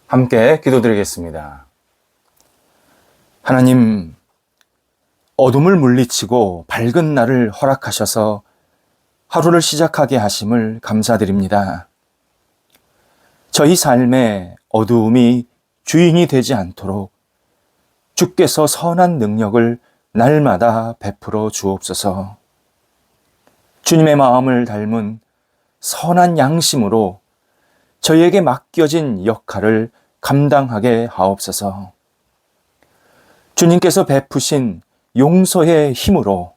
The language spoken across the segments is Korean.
함께 기도드리겠습니다. 하나님, 어둠을 물리치고 밝은 날을 허락하셔서 하루를 시작하게 하심을 감사드립니다. 저희 삶에 어두움이 주인이 되지 않도록 주께서 선한 능력을 날마다 베풀어 주옵소서. 주님의 마음을 닮은 선한 양심으로 저희에게 맡겨진 역할을 감당하게 하옵소서. 주님께서 베푸신 용서의 힘으로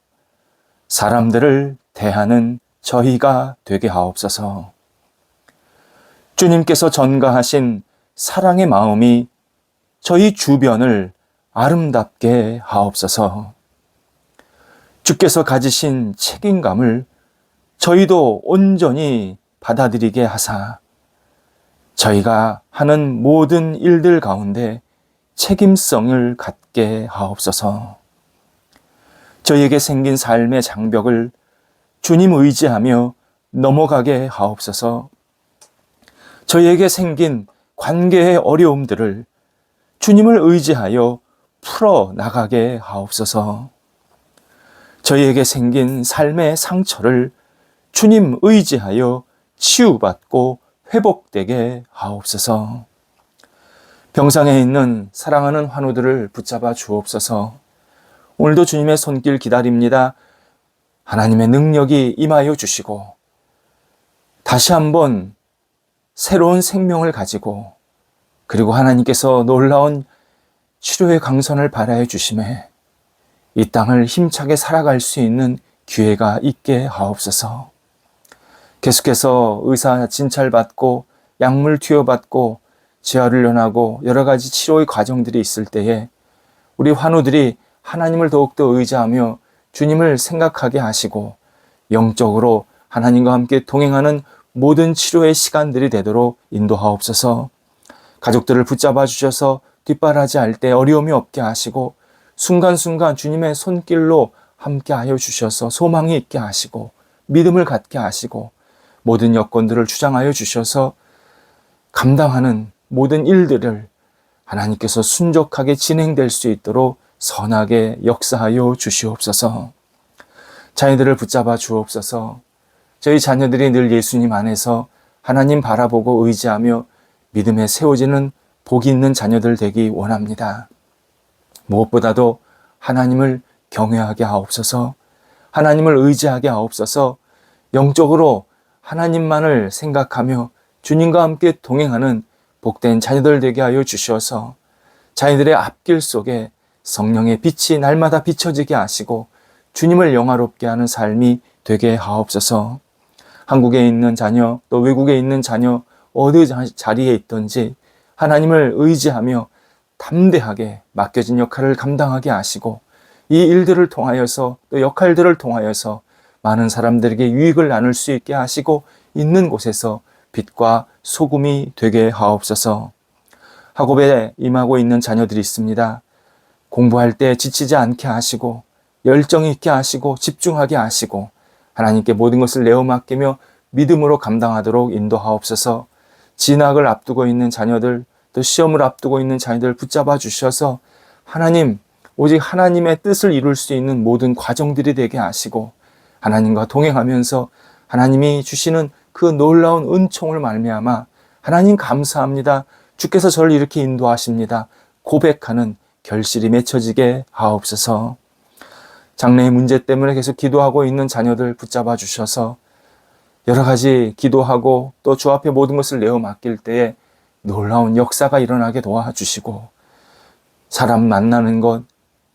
사람들을 대하는 저희가 되게 하옵소서. 주님께서 전가하신 사랑의 마음이 저희 주변을 아름답게 하옵소서. 주께서 가지신 책임감을 저희도 온전히 받아들이게 하사 저희가 하는 모든 일들 가운데 책임성을 갖게 하옵소서. 저희에게 생긴 삶의 장벽을 주님 의지하며 넘어가게 하옵소서. 저희에게 생긴 관계의 어려움들을 주님을 의지하여 풀어나가게 하옵소서. 저희에게 생긴 삶의 상처를 주님 의지하여 치유받고 회복되게 하옵소서. 병상에 있는 사랑하는 환우들을 붙잡아 주옵소서. 오늘도 주님의 손길 기다립니다. 하나님의 능력이 임하여 주시고 다시 한번 새로운 생명을 가지고 그리고 하나님께서 놀라운 치료의 강선을 발하여 주심에 이 땅을 힘차게 살아갈 수 있는 기회가 있게 하옵소서. 계속해서 의사 진찰받고 약물 투여받고 재활훈련하고 여러 가지 치료의 과정들이 있을 때에 우리 환우들이 하나님을 더욱더 의지하며 주님을 생각하게 하시고 영적으로 하나님과 함께 동행하는 모든 치료의 시간들이 되도록 인도하옵소서. 가족들을 붙잡아 주셔서 뒷바라지 할 때 어려움이 없게 하시고 순간순간 주님의 손길로 함께 하여 주셔서 소망이 있게 하시고 믿음을 갖게 하시고 모든 여건들을 주장하여 주셔서 감당하는 모든 일들을 하나님께서 순적하게 진행될 수 있도록 선하게 역사하여 주시옵소서. 자녀들을 붙잡아 주옵소서. 저희 자녀들이 늘 예수님 안에서 하나님 바라보고 의지하며 믿음에 세워지는 복이 있는 자녀들 되기 원합니다. 무엇보다도 하나님을 경외하게 하옵소서. 하나님을 의지하게 하옵소서. 영적으로 하나님만을 생각하며 주님과 함께 동행하는 복된 자녀들 되게 하여 주셔서 자녀들의 앞길 속에 성령의 빛이 날마다 비춰지게 하시고 주님을 영화롭게 하는 삶이 되게 하옵소서. 한국에 있는 자녀 또 외국에 있는 자녀 어느 자리에 있든지 하나님을 의지하며 담대하게 맡겨진 역할을 감당하게 하시고 이 일들을 통하여서 또 역할들을 통하여서 많은 사람들에게 유익을 나눌 수 있게 하시고 있는 곳에서 빛과 소금이 되게 하옵소서. 학업에 임하고 있는 자녀들이 있습니다. 공부할 때 지치지 않게 하시고 열정 있게 하시고 집중하게 하시고 하나님께 모든 것을 내어 맡기며 믿음으로 감당하도록 인도하옵소서. 진학을 앞두고 있는 자녀들 또 시험을 앞두고 있는 자녀들 붙잡아 주셔서 하나님 오직 하나님의 뜻을 이룰 수 있는 모든 과정들이 되게 하시고 하나님과 동행하면서 하나님이 주시는 그 놀라운 은총을 말미암아 하나님 감사합니다. 주께서 저를 이렇게 인도하십니다. 고백하는 결실이 맺혀지게 하옵소서. 장래의 문제 때문에 계속 기도하고 있는 자녀들 붙잡아 주셔서 여러 가지 기도하고 또 주 앞에 모든 것을 내어 맡길 때에 놀라운 역사가 일어나게 도와주시고 사람 만나는 것,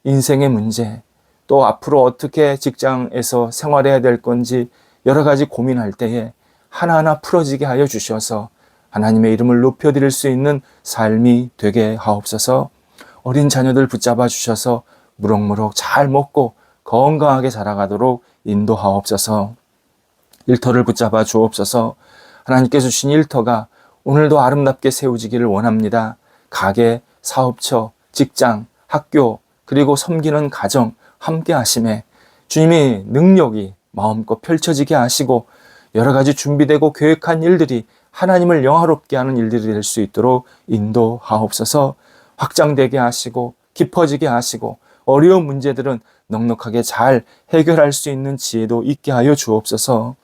인생의 문제, 또 앞으로 어떻게 직장에서 생활해야 될 건지 여러 가지 고민할 때에 하나하나 풀어지게 하여 주셔서 하나님의 이름을 높여드릴 수 있는 삶이 되게 하옵소서. 어린 자녀들 붙잡아 주셔서 무럭무럭 잘 먹고 건강하게 자라가도록 인도하옵소서. 일터를 붙잡아 주옵소서. 하나님께서 주신 일터가 오늘도 아름답게 세워지기를 원합니다. 가게, 사업처, 직장, 학교, 그리고 섬기는 가정 함께 하심에 주님의 능력이 마음껏 펼쳐지게 하시고 여러 가지 준비되고 계획한 일들이 하나님을 영화롭게 하는 일들이 될 수 있도록 인도하옵소서. 확장되게 하시고 깊어지게 하시고 어려운 문제들은 넉넉하게 잘 해결할 수 있는 지혜도 있게 하여 주옵소서.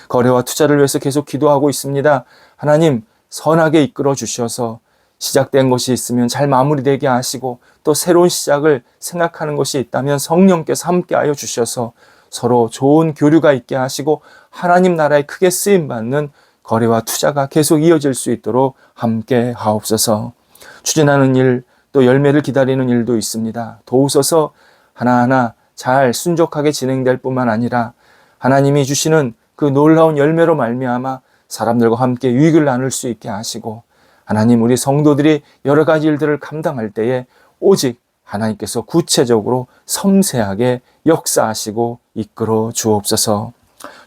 거래와 투자를 위해서 계속 기도하고 있습니다. 하나님 선하게 이끌어 주셔서 시작된 것이 있으면 잘 마무리되게 하시고 또 새로운 시작을 생각하는 것이 있다면 성령께서 함께하여 주셔서 서로 좋은 교류가 있게 하시고 하나님 나라에 크게 쓰임받는 거래와 투자가 계속 이어질 수 있도록 함께 하옵소서. 추진하는 일, 또 열매를 기다리는 일도 있습니다. 도우소서. 하나하나 잘 순종하게 진행될 뿐만 아니라 하나님이 주시는 그 놀라운 열매로 말미암아 사람들과 함께 유익을 나눌 수 있게 하시고 하나님 우리 성도들이 여러 가지 일들을 감당할 때에 오직 하나님께서 구체적으로 섬세하게 역사하시고 이끌어 주옵소서.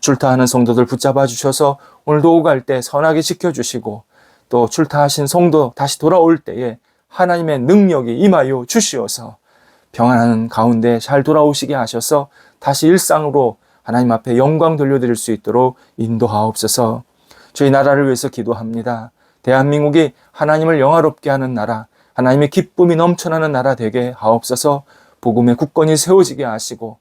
출타하는 성도들 붙잡아 주셔서 오늘도 오갈 때 선하게 지켜주시고 또 출타하신 성도 다시 돌아올 때에 하나님의 능력이 임하여 주시어서 평안한 가운데 잘 돌아오시게 하셔서 다시 일상으로 하나님 앞에 영광 돌려드릴 수 있도록 인도하옵소서. 저희 나라를 위해서 기도합니다. 대한민국이 하나님을 영화롭게 하는 나라, 하나님의 기쁨이 넘쳐나는 나라 되게 하옵소서. 복음의 국권이 세워지게 하시고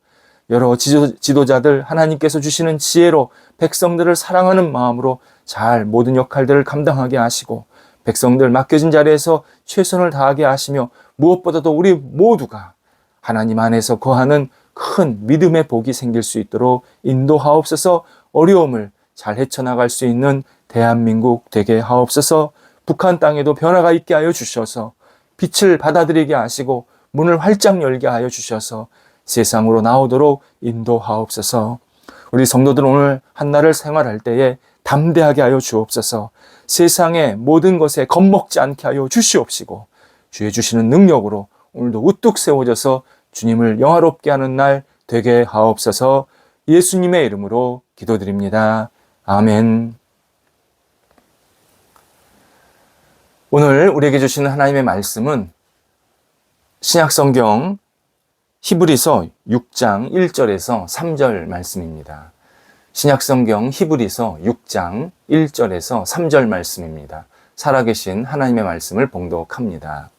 여러 지도자들 하나님께서 주시는 지혜로 백성들을 사랑하는 마음으로 잘 모든 역할들을 감당하게 하시고 백성들 맡겨진 자리에서 최선을 다하게 하시며 무엇보다도 우리 모두가 하나님 안에서 거하는 큰 믿음의 복이 생길 수 있도록 인도하옵소서. 어려움을 잘 헤쳐나갈 수 있는 대한민국 되게 하옵소서. 북한 땅에도 변화가 있게 하여 주셔서 빛을 받아들이게 하시고 문을 활짝 열게 하여 주셔서 세상으로 나오도록 인도하옵소서. 우리 성도들 오늘 한날을 생활할 때에 담대하게 하여 주옵소서. 세상의 모든 것에 겁먹지 않게 하여 주시옵시고 주의 주시는 능력으로 오늘도 우뚝 세워져서 주님을 영화롭게 하는 날 되게 하옵소서. 예수님의 이름으로 기도드립니다. 아멘. 오늘 우리에게 주시는 하나님의 말씀은 신약성경 히브리서 6장 1절에서 3절 말씀입니다. 신약성경 히브리서 6장 1절에서 3절 말씀입니다. 살아계신 하나님의 말씀을 봉독합니다.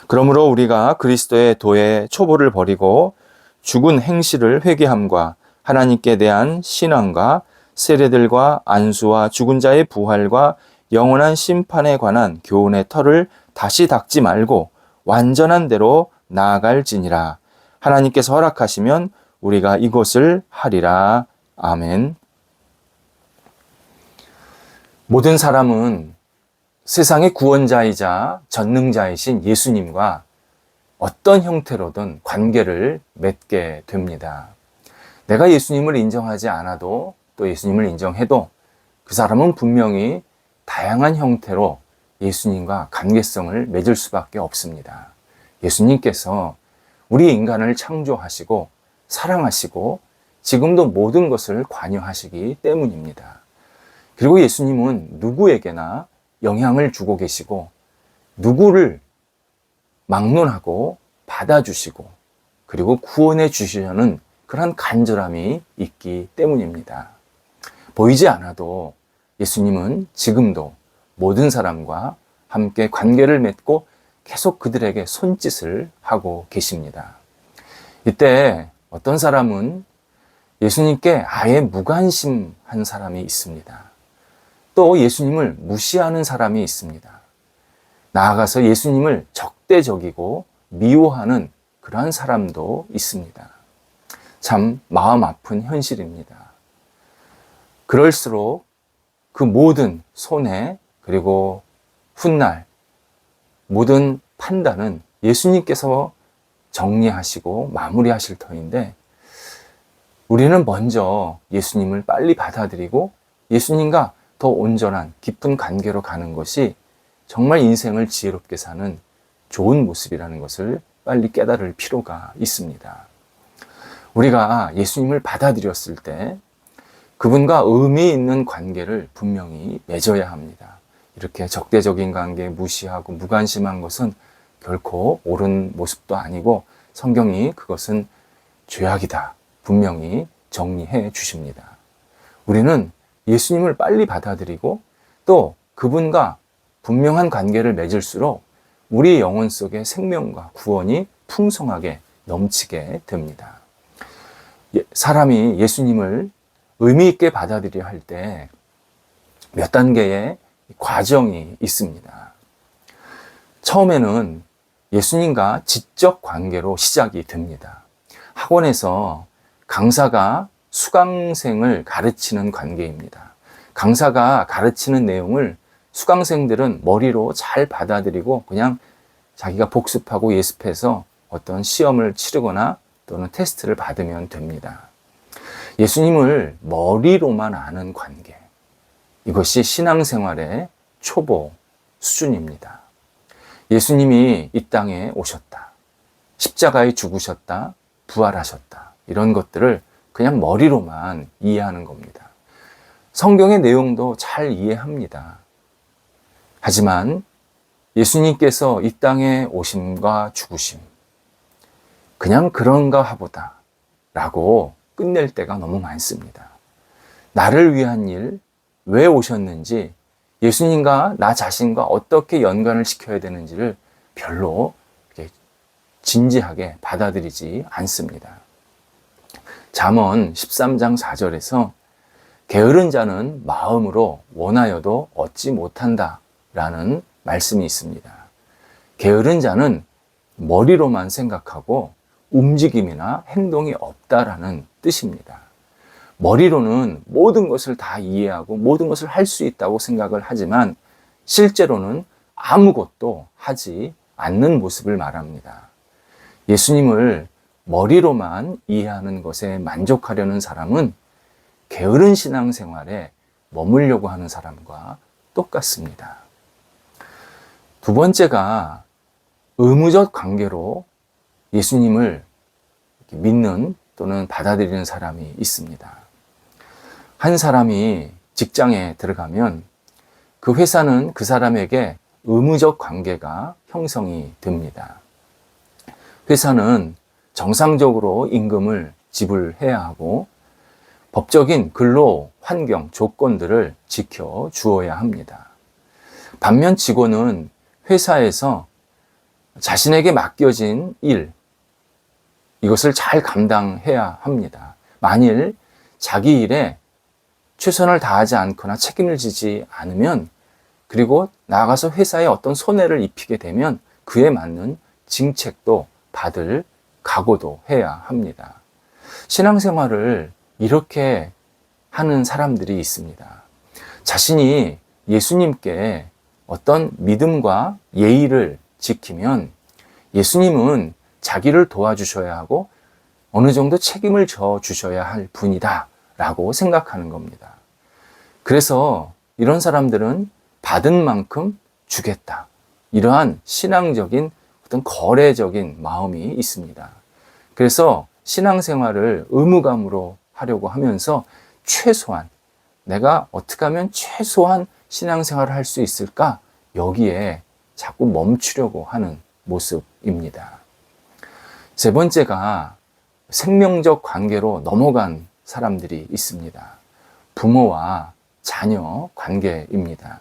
그러므로 우리가 그리스도의 도의 초보를 버리고 죽은 행실을 회개함과 하나님께 대한 신앙과 세례들과 안수와 죽은 자의 부활과 영원한 심판에 관한 교훈의 털을 다시 닦지 말고 완전한 대로 나아갈지니라. 하나님께서 허락하시면 우리가 이것을 하리라. 아멘. 모든 사람은 세상의 구원자이자 전능자이신 예수님과 어떤 형태로든 관계를 맺게 됩니다. 내가 예수님을 인정하지 않아도 또 예수님을 인정해도 그 사람은 분명히 다양한 형태로 예수님과 관계성을 맺을 수밖에 없습니다. 예수님께서 우리 인간을 창조하시고 사랑하시고 지금도 모든 것을 관여하시기 때문입니다. 그리고 예수님은 누구에게나 영향을 주고 계시고 누구를 막론하고 받아주시고 그리고 구원해 주시려는 그런 간절함이 있기 때문입니다. 보이지 않아도 예수님은 지금도 모든 사람과 함께 관계를 맺고 계속 그들에게 손짓을 하고 계십니다. 이때 어떤 사람은 예수님께 아예 무관심한 사람이 있습니다. 또 예수님을 무시하는 사람이 있습니다. 나아가서 예수님을 적대적이고 미워하는 그러한 사람도 있습니다. 참 마음 아픈 현실입니다. 그럴수록 그 모든 손해 그리고 훗날 모든 판단은 예수님께서 정리하시고 마무리하실 터인데 우리는 먼저 예수님을 빨리 받아들이고 예수님과 더 온전한 깊은 관계로 가는 것이 정말 인생을 지혜롭게 사는 좋은 모습이라는 것을 빨리 깨달을 필요가 있습니다. 우리가 예수님을 받아들였을 때 그분과 의미 있는 관계를 분명히 맺어야 합니다. 이렇게 적대적인 관계, 무시하고 무관심한 것은 결코 옳은 모습도 아니고 성경이 그것은 죄악이다 분명히 정리해 주십니다. 우리는 예수님을 빨리 받아들이고 또 그분과 분명한 관계를 맺을수록 우리 영혼 속에 생명과 구원이 풍성하게 넘치게 됩니다. 사람이 예수님을 의미 있게 받아들여야 할 때 몇 단계의 과정이 있습니다. 처음에는 예수님과 지적 관계로 시작이 됩니다. 학원에서 강사가 수강생을 가르치는 관계입니다. 강사가 가르치는 내용을 수강생들은 머리로 잘 받아들이고 그냥 자기가 복습하고 예습해서 어떤 시험을 치르거나 또는 테스트를 받으면 됩니다. 예수님을 머리로만 아는 관계, 이것이 신앙생활의 초보 수준입니다. 예수님이 이 땅에 오셨다, 십자가에 죽으셨다, 부활하셨다, 이런 것들을 그냥 머리로만 이해하는 겁니다. 성경의 내용도 잘 이해합니다. 하지만 예수님께서 이 땅에 오심과 죽으심, 그냥 그런가 하보다 라고 끝낼 때가 너무 많습니다. 나를 위한 일, 왜 오셨는지, 예수님과 나 자신과 어떻게 연관을 시켜야 되는지를 별로 진지하게 받아들이지 않습니다. 잠언 13장 4절에서 게으른 자는 마음으로 원하여도 얻지 못한다 라는 말씀이 있습니다. 게으른 자는 머리로만 생각하고 움직임이나 행동이 없다라는 뜻입니다. 머리로는 모든 것을 다 이해하고 모든 것을 할 수 있다고 생각을 하지만 실제로는 아무것도 하지 않는 모습을 말합니다. 예수님을 머리로만 이해하는 것에 만족하려는 사람은 게으른 신앙생활에 머물려고 하는 사람과 똑같습니다. 두 번째가 의무적 관계로 예수님을 믿는 또는 받아들이는 사람이 있습니다. 한 사람이 직장에 들어가면 그 회사는 그 사람에게 의무적 관계가 형성이 됩니다. 회사는 정상적으로 임금을 지불해야 하고 법적인 근로 환경 조건들을 지켜 주어야 합니다. 반면 직원은 회사에서 자신에게 맡겨진 일, 이것을 잘 감당해야 합니다. 만일 자기 일에 최선을 다하지 않거나 책임을 지지 않으면, 그리고 나아가서 회사에 어떤 손해를 입히게 되면 그에 맞는 징책도 받을 각오도 해야 합니다. 신앙생활을 이렇게 하는 사람들이 있습니다. 자신이 예수님께 어떤 믿음과 예의를 지키면 예수님은 자기를 도와주셔야 하고 어느 정도 책임을 져 주셔야 할 분이다 라고 생각하는 겁니다. 그래서 이런 사람들은 받은 만큼 주겠다, 이러한 신앙적인 어떤 거래적인 마음이 있습니다. 그래서 신앙생활을 의무감으로 하려고 하면서 최소한 내가 어떻게 하면 최소한 신앙생활을 할 수 있을까, 여기에 자꾸 멈추려고 하는 모습입니다. 세 번째가 생명적 관계로 넘어간 사람들이 있습니다. 부모와 자녀 관계입니다.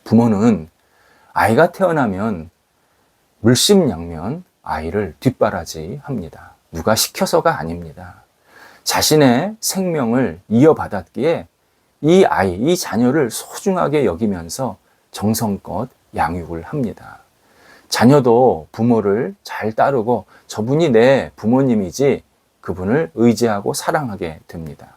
부모는 아이가 태어나면 물심양면 아이를 뒷바라지합니다. 누가 시켜서가 아닙니다. 자신의 생명을 이어받았기에 이 아이, 이 자녀를 소중하게 여기면서 정성껏 양육을 합니다. 자녀도 부모를 잘 따르고 저분이 내 부모님이지 그분을 의지하고 사랑하게 됩니다.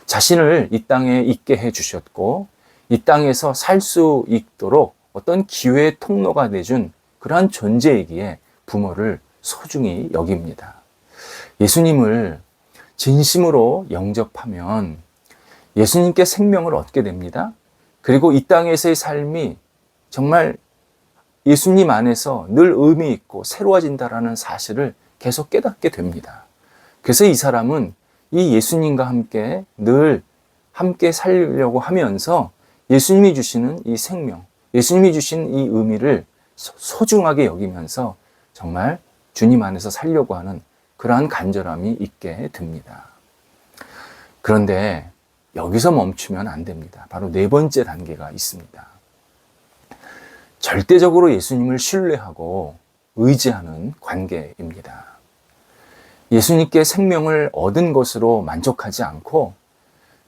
자신을 이 땅에 있게 해주셨고 이 땅에서 살 수 있도록 어떤 기회의 통로가 돼준 그러한 존재이기에 부모를 소중히 여깁니다. 예수님을 진심으로 영접하면 예수님께 생명을 얻게 됩니다. 그리고 이 땅에서의 삶이 정말 예수님 안에서 늘 의미 있고 새로워진다라는 사실을 계속 깨닫게 됩니다. 그래서 이 사람은 이 예수님과 함께 늘 함께 살려고 하면서 예수님이 주시는 이 생명, 예수님이 주신 이 의미를 소중하게 여기면서 정말 주님 안에서 살려고 하는 그러한 간절함이 있게 됩니다. 그런데 여기서 멈추면 안 됩니다. 바로 네 번째 단계가 있습니다. 절대적으로 예수님을 신뢰하고 의지하는 관계입니다. 예수님께 생명을 얻은 것으로 만족하지 않고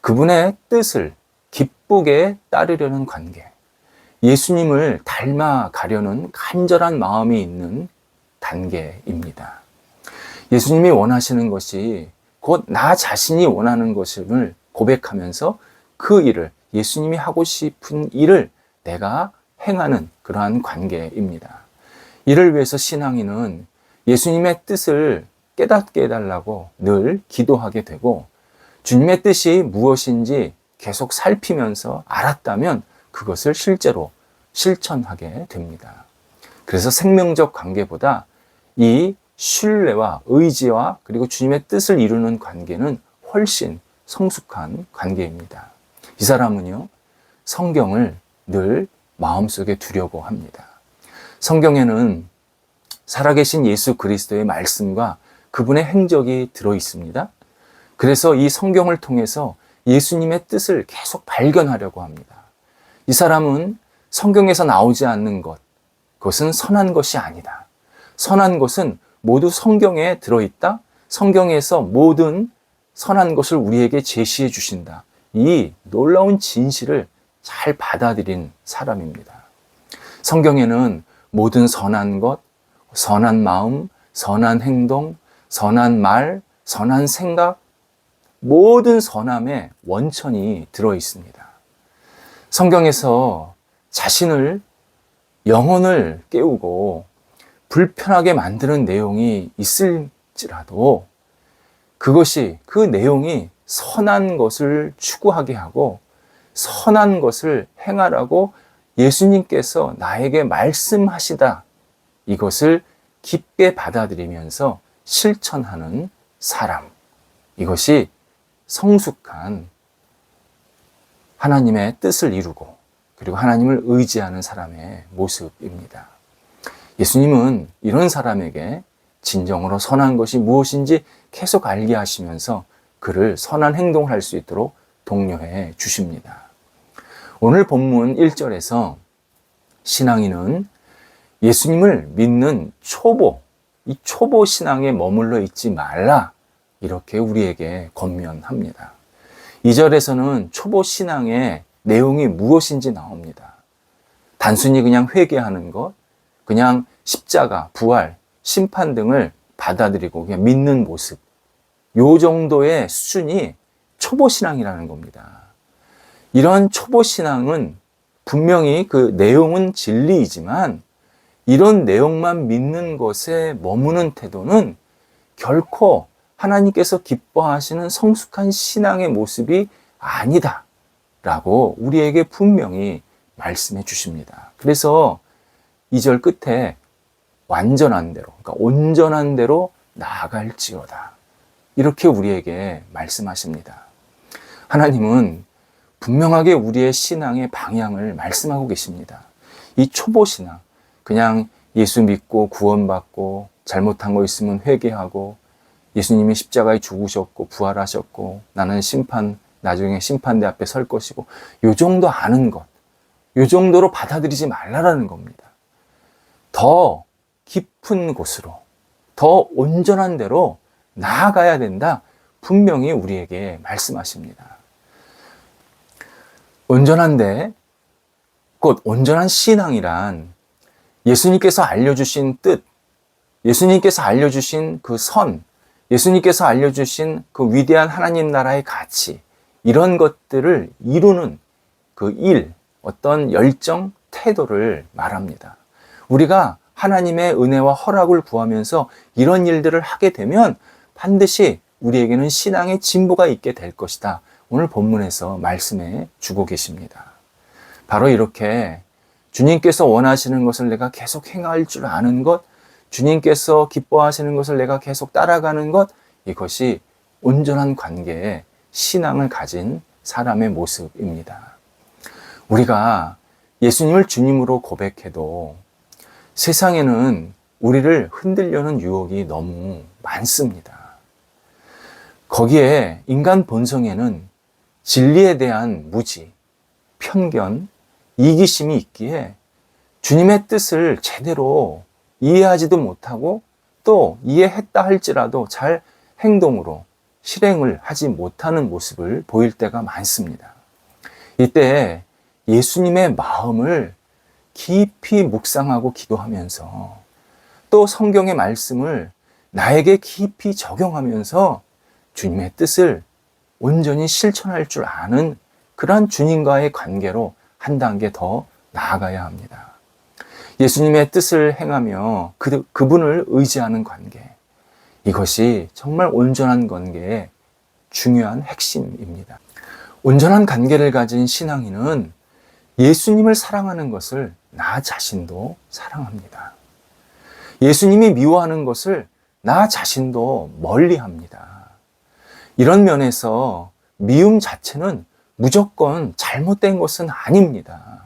그분의 뜻을 기쁘게 따르려는 관계, 예수님을 닮아가려는 간절한 마음이 있는 단계입니다. 예수님이 원하시는 것이 곧 나 자신이 원하는 것을 고백하면서 그 일을, 예수님이 하고 싶은 일을 내가 행하는 그러한 관계입니다. 이를 위해서 신앙인은 예수님의 뜻을 깨닫게 해달라고 늘 기도하게 되고, 주님의 뜻이 무엇인지 계속 살피면서 알았다면 그것을 실제로 실천하게 됩니다. 그래서 생명적 관계보다 이 신뢰와 의지와 그리고 주님의 뜻을 이루는 관계는 훨씬 성숙한 관계입니다. 이 사람은요, 성경을 늘 마음속에 두려고 합니다. 성경에는 살아계신 예수 그리스도의 말씀과 그분의 행적이 들어 있습니다. 그래서 이 성경을 통해서 예수님의 뜻을 계속 발견하려고 합니다. 이 사람은 성경에서 나오지 않는 것, 그것은 선한 것이 아니다. 선한 것은 모두 성경에 들어있다. 성경에서 모든 선한 것을 우리에게 제시해 주신다. 이 놀라운 진실을 잘 받아들인 사람입니다. 성경에는 모든 선한 것, 선한 마음, 선한 행동, 선한 말, 선한 생각, 모든 선함의 원천이 들어 있습니다. 성경에서 자신을, 영혼을 깨우고 불편하게 만드는 내용이 있을지라도 그것이, 그 내용이 선한 것을 추구하게 하고 선한 것을 행하라고 예수님께서 나에게 말씀하시다, 이것을 깊게 받아들이면서 실천하는 사람, 이것이 성숙한 하나님의 뜻을 이루고 그리고 하나님을 의지하는 사람의 모습입니다. 예수님은 이런 사람에게 진정으로 선한 것이 무엇인지 계속 알게 하시면서 그를 선한 행동을 할 수 있도록 독려해 주십니다. 오늘 본문 1절에서 신앙인은 예수님을 믿는 초보, 이 초보 신앙에 머물러 있지 말라, 이렇게 우리에게 권면합니다. 2절에서는 초보 신앙의 내용이 무엇인지 나옵니다. 단순히 그냥 회개하는 것, 그냥 십자가, 부활, 심판 등을 받아들이고 그냥 믿는 모습, 요 정도의 수준이 초보 신앙이라는 겁니다. 이런 초보 신앙은 분명히 그 내용은 진리이지만 이런 내용만 믿는 것에 머무는 태도는 결코 하나님께서 기뻐하시는 성숙한 신앙의 모습이 아니다 라고 우리에게 분명히 말씀해 주십니다. 그래서 2절 끝에 완전한 대로, 그러니까 온전한 대로 나아갈지어다, 이렇게 우리에게 말씀하십니다. 하나님은 분명하게 우리의 신앙의 방향을 말씀하고 계십니다. 이 초보 신앙, 그냥 예수 믿고 구원받고 잘못한 거 있으면 회개하고 예수님이 십자가에 죽으셨고 부활하셨고 나는 나중에 심판대 앞에 설 것이고, 요 정도 아는 것, 요 정도로 받아들이지 말라라는 겁니다. 더 깊은 곳으로, 더 온전한 데로 나아가야 된다, 분명히 우리에게 말씀하십니다. 온전한데, 곧 온전한 신앙이란 예수님께서 알려주신 뜻, 예수님께서 알려주신 그 선, 예수님께서 알려주신 그 위대한 하나님 나라의 가치, 이런 것들을 이루는 그 일, 어떤 열정, 태도를 말합니다. 우리가 하나님의 은혜와 허락을 구하면서 이런 일들을 하게 되면 반드시 우리에게는 신앙의 진보가 있게 될 것이다, 오늘 본문에서 말씀해 주고 계십니다. 바로 이렇게 주님께서 원하시는 것을 내가 계속 행할 줄 아는 것, 주님께서 기뻐하시는 것을 내가 계속 따라가는 것, 이것이 온전한 관계의 신앙을 가진 사람의 모습입니다. 우리가 예수님을 주님으로 고백해도 세상에는 우리를 흔들려는 유혹이 너무 많습니다. 거기에 인간 본성에는 진리에 대한 무지, 편견, 이기심이 있기에 주님의 뜻을 제대로 이해하지도 못하고 또 이해했다 할지라도 잘 행동으로 실행을 하지 못하는 모습을 보일 때가 많습니다. 이때 예수님의 마음을 깊이 묵상하고 기도하면서 또 성경의 말씀을 나에게 깊이 적용하면서 주님의 뜻을 온전히 실천할 줄 아는 그러한 주님과의 관계로 한 단계 더 나아가야 합니다. 예수님의 뜻을 행하며 그분을 의지하는 관계, 이것이 정말 온전한 관계의 중요한 핵심입니다. 온전한 관계를 가진 신앙인은 예수님을 사랑하는 것을 나 자신도 사랑합니다. 예수님이 미워하는 것을 나 자신도 멀리합니다. 이런 면에서 미움 자체는 무조건 잘못된 것은 아닙니다.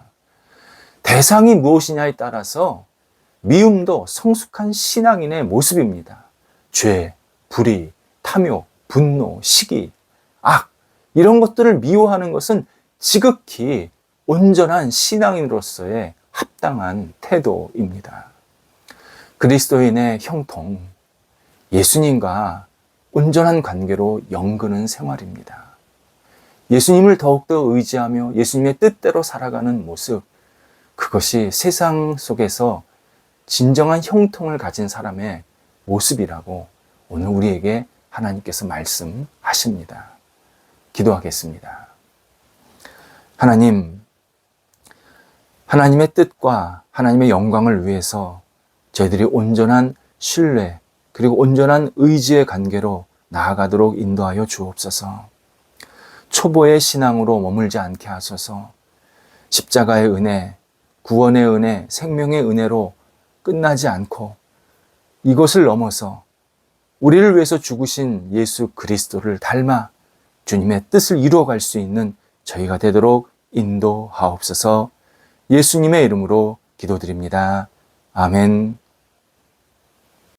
대상이 무엇이냐에 따라서 미움도 성숙한 신앙인의 모습입니다. 죄, 불의, 탐욕, 분노, 시기, 악, 이런 것들을 미워하는 것은 지극히 온전한 신앙인으로서의 합당한 태도입니다. 그리스도인의 형통, 예수님과 온전한 관계로 연근한 생활입니다. 예수님을 더욱더 의지하며 예수님의 뜻대로 살아가는 모습, 그것이 세상 속에서 진정한 형통을 가진 사람의 모습이라고 오늘 우리에게 하나님께서 말씀하십니다. 기도하겠습니다. 하나님, 하나님의 뜻과 하나님의 영광을 위해서 저희들이 온전한 신뢰 그리고 온전한 의지의 관계로 나아가도록 인도하여 주옵소서. 초보의 신앙으로 머물지 않게 하소서. 십자가의 은혜, 구원의 은혜, 생명의 은혜로 끝나지 않고 이것을 넘어서 우리를 위해서 죽으신 예수 그리스도를 닮아 주님의 뜻을 이루어갈 수 있는 저희가 되도록 인도하옵소서. 예수님의 이름으로 기도드립니다. 아멘.